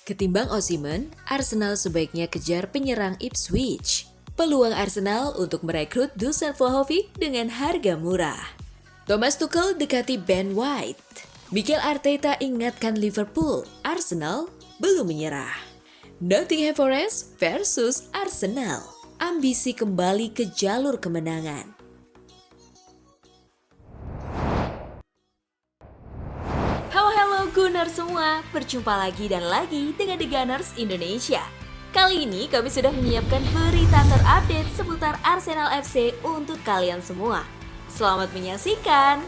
Ketimbang Osimhen, Arsenal sebaiknya kejar penyerang Ipswich. Peluang Arsenal untuk merekrut Dusan Vlahovic dengan harga murah. Thomas Tuchel dekati Ben White. Mikel Arteta ingatkan Liverpool, Arsenal belum menyerah. Nottingham Forest versus Arsenal. Ambisi kembali ke jalur kemenangan. Halo Gunners semua, berjumpa lagi dan lagi dengan The Gunners Indonesia. Kali ini kami sudah menyiapkan berita terupdate seputar Arsenal FC untuk kalian semua. Selamat menyaksikan!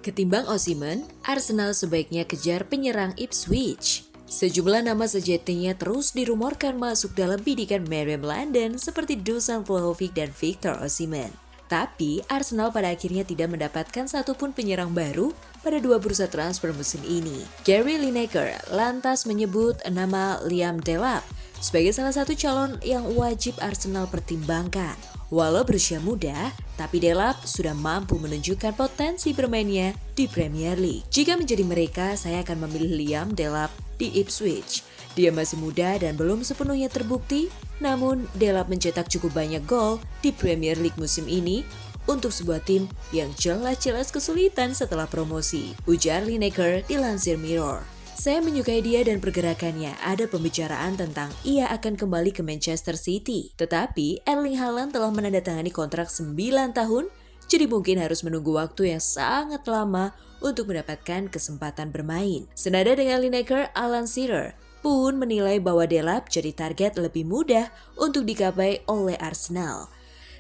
Ketimbang Osimhen, Arsenal sebaiknya kejar penyerang Ipswich. Sejumlah nama sejatinya terus dirumorkan masuk dalam bidikan Merriam London seperti Dusan Vlahovic dan Victor Osimhen. Tapi Arsenal pada akhirnya tidak mendapatkan satupun penyerang baru pada dua bursa transfer musim ini. Gary Lineker lantas menyebut nama Liam Delap sebagai salah satu calon yang wajib Arsenal pertimbangkan. Walau berusia muda, tapi Delap sudah mampu menunjukkan potensi bermainnya di Premier League. Jika menjadi mereka, saya akan memilih Liam Delap di Ipswich. Dia masih muda dan belum sepenuhnya terbukti, namun Delap mencetak cukup banyak gol di Premier League musim ini untuk sebuah tim yang jelas-jelas kesulitan setelah promosi, ujar Lineker dilansir Mirror. Saya menyukai dia dan pergerakannya. Ada pembicaraan tentang ia akan kembali ke Manchester City. Tetapi Erling Haaland telah menandatangani kontrak 9 tahun, jadi mungkin harus menunggu waktu yang sangat lama untuk mendapatkan kesempatan bermain. Senada dengan Lineker, Alan Shearer pun menilai bahwa Delap jadi target lebih mudah untuk digapai oleh Arsenal.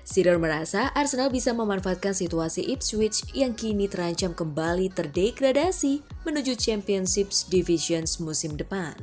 Shearer merasa Arsenal bisa memanfaatkan situasi Ipswich yang kini terancam kembali terdegradasi menuju Championship Divisions musim depan.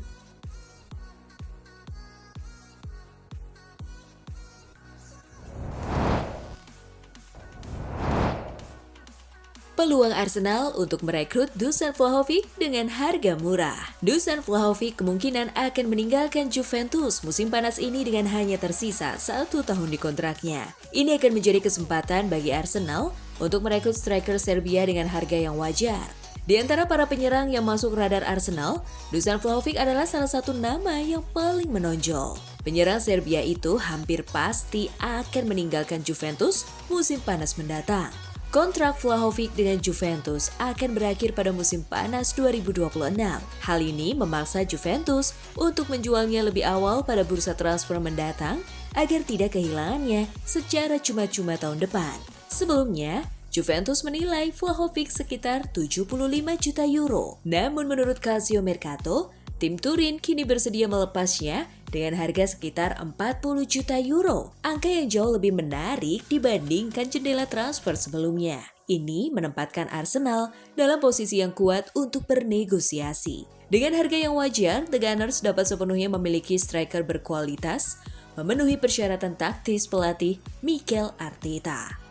Peluang Arsenal untuk merekrut Dusan Vlahovic dengan harga murah. Dusan Vlahovic kemungkinan akan meninggalkan Juventus musim panas ini dengan hanya tersisa 1 tahun di kontraknya. Ini akan menjadi kesempatan bagi Arsenal untuk merekrut striker Serbia dengan harga yang wajar. Di antara para penyerang yang masuk radar Arsenal, Dusan Vlahovic adalah salah satu nama yang paling menonjol. Penyerang Serbia itu hampir pasti akan meninggalkan Juventus musim panas mendatang. Kontrak Vlahovic dengan Juventus akan berakhir pada musim panas 2026. Hal ini memaksa Juventus untuk menjualnya lebih awal pada bursa transfer mendatang agar tidak kehilangannya secara cuma-cuma tahun depan. Sebelumnya, Juventus menilai Vlahovic sekitar 75 juta euro. Namun menurut Calcio Mercato, tim Turin kini bersedia melepasnya dengan harga sekitar 40 juta euro. Angka yang jauh lebih menarik dibandingkan jendela transfer sebelumnya. Ini menempatkan Arsenal dalam posisi yang kuat untuk bernegosiasi. Dengan harga yang wajar, The Gunners dapat sepenuhnya memiliki striker berkualitas, memenuhi persyaratan taktis pelatih Mikel Arteta.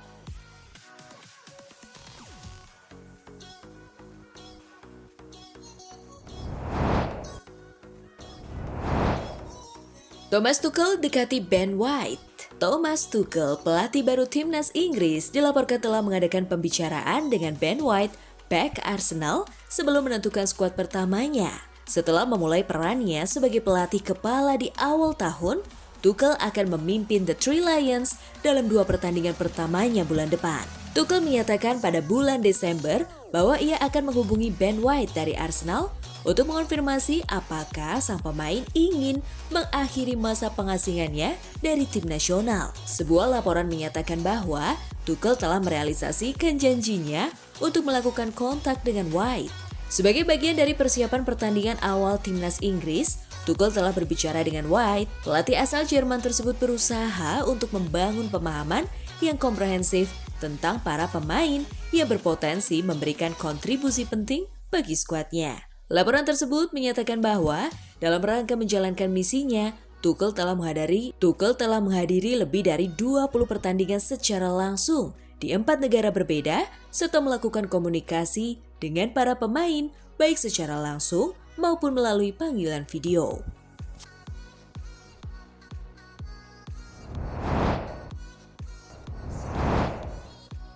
Thomas Tuchel dekati Ben White. Thomas Tuchel, pelatih baru timnas Inggris, dilaporkan telah mengadakan pembicaraan dengan Ben White, bek Arsenal, sebelum menentukan skuad pertamanya. Setelah memulai perannya sebagai pelatih kepala di awal tahun, Tuchel akan memimpin The Three Lions dalam 2 pertandingan pertamanya bulan depan. Tuchel menyatakan pada bulan Desember bahwa ia akan menghubungi Ben White dari Arsenal untuk mengonfirmasi apakah sang pemain ingin mengakhiri masa pengasingannya dari tim nasional. Sebuah laporan menyatakan bahwa Tuchel telah merealisasikan janjinya untuk melakukan kontak dengan White. Sebagai bagian dari persiapan pertandingan awal timnas Inggris, Tuchel telah berbicara dengan White. Pelatih asal Jerman tersebut berusaha untuk membangun pemahaman yang komprehensif tentang para pemain yang berpotensi memberikan kontribusi penting bagi skuadnya. Laporan tersebut menyatakan bahwa dalam rangka menjalankan misinya, Tuchel telah menghadiri lebih dari 20 pertandingan secara langsung di 4 negara berbeda serta melakukan komunikasi dengan para pemain baik secara langsung maupun melalui panggilan video.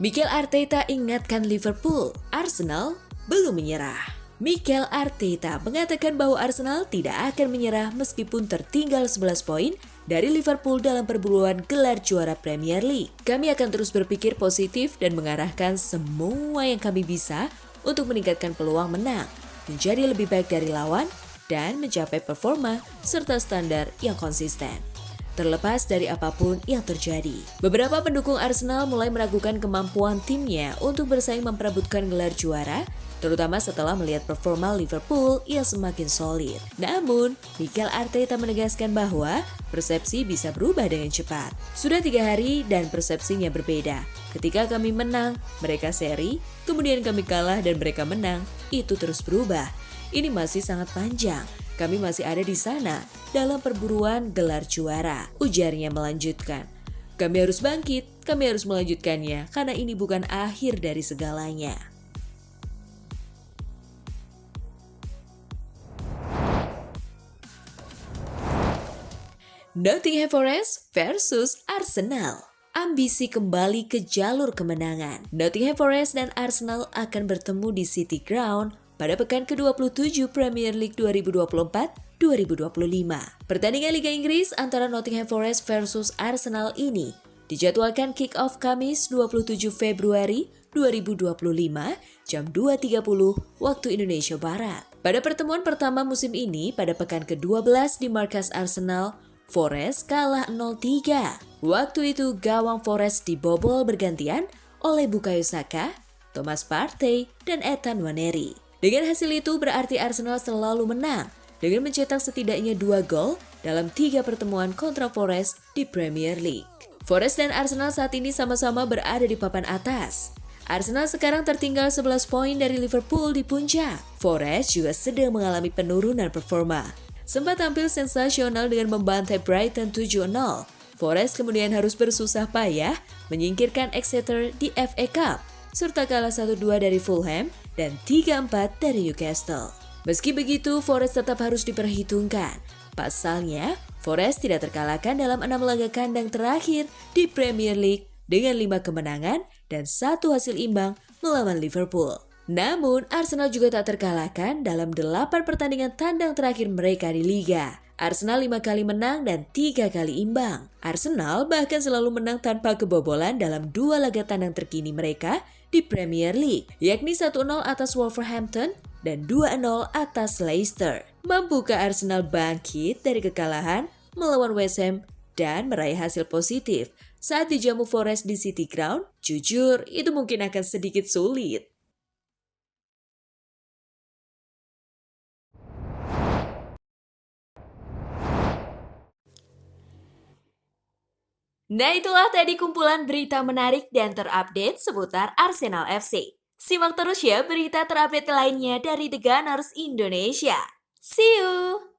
Mikel Arteta ingatkan Liverpool, Arsenal belum menyerah. Mikel Arteta mengatakan bahwa Arsenal tidak akan menyerah meskipun tertinggal 11 poin dari Liverpool dalam perburuan gelar juara Premier League. Kami akan terus berpikir positif dan mengarahkan semua yang kami bisa untuk meningkatkan peluang menang, menjadi lebih baik dari lawan, dan mencapai performa serta standar yang konsisten. Terlepas dari apapun yang terjadi, beberapa pendukung Arsenal mulai meragukan kemampuan timnya untuk bersaing memperebutkan gelar juara, terutama setelah melihat performa Liverpool yang semakin solid. Namun, Mikel Arteta menegaskan bahwa persepsi bisa berubah dengan cepat. Sudah 3 hari dan persepsinya berbeda. Ketika kami menang, mereka seri, kemudian kami kalah dan mereka menang, itu terus berubah. Ini masih sangat panjang. Kami masih ada di sana dalam perburuan gelar juara, ujarnya melanjutkan. Kami harus bangkit, kami harus melanjutkannya karena ini bukan akhir dari segalanya. Nottingham Forest versus Arsenal. Ambisi kembali ke jalur kemenangan. Nottingham Forest dan Arsenal akan bertemu di City Ground pada pekan ke-27 Premier League 2024-2025. Pertandingan Liga Inggris antara Nottingham Forest versus Arsenal ini dijadwalkan kick-off Kamis 27 Februari 2025 jam 2.30 waktu Indonesia Barat. Pada pertemuan pertama musim ini pada pekan ke-12 di markas Arsenal, Forest kalah 0-3. Waktu itu gawang Forest dibobol bergantian oleh Bukayo Saka, Thomas Partey, dan Ethan Nwaneri. Dengan hasil itu berarti Arsenal selalu menang dengan mencetak setidaknya 2 gol dalam 3 pertemuan kontra Forest di Premier League. Forest dan Arsenal saat ini sama-sama berada di papan atas. Arsenal sekarang tertinggal 11 poin dari Liverpool di puncak. Forest juga sedang mengalami penurunan performa. Sempat tampil sensasional dengan membantai Brighton 7-0. Forest kemudian harus bersusah payah menyingkirkan Exeter di FA Cup, serta kalah 1-2 dari Fulham dan 3-4 dari Newcastle. Meski begitu, Forest tetap harus diperhitungkan. Pasalnya, Forest tidak terkalahkan dalam 6 laga kandang terakhir di Premier League dengan 5 kemenangan dan 1 hasil imbang melawan Liverpool. Namun, Arsenal juga tak terkalahkan dalam 8 pertandingan tandang terakhir mereka di Liga. Arsenal 5 kali menang dan 3 kali imbang. Arsenal bahkan selalu menang tanpa kebobolan dalam 2 laga tandang terkini mereka di Premier League, yakni 1-0 atas Wolverhampton dan 2-0 atas Leicester. Mampukah Arsenal bangkit dari kekalahan melawan West Ham dan meraih hasil positif saat dijamu Forest di City Ground? Jujur, itu mungkin akan sedikit sulit. Nah, itulah tadi kumpulan berita menarik dan terupdate seputar Arsenal FC. Simak terus ya berita terupdate lainnya dari The Gunners Indonesia. See you!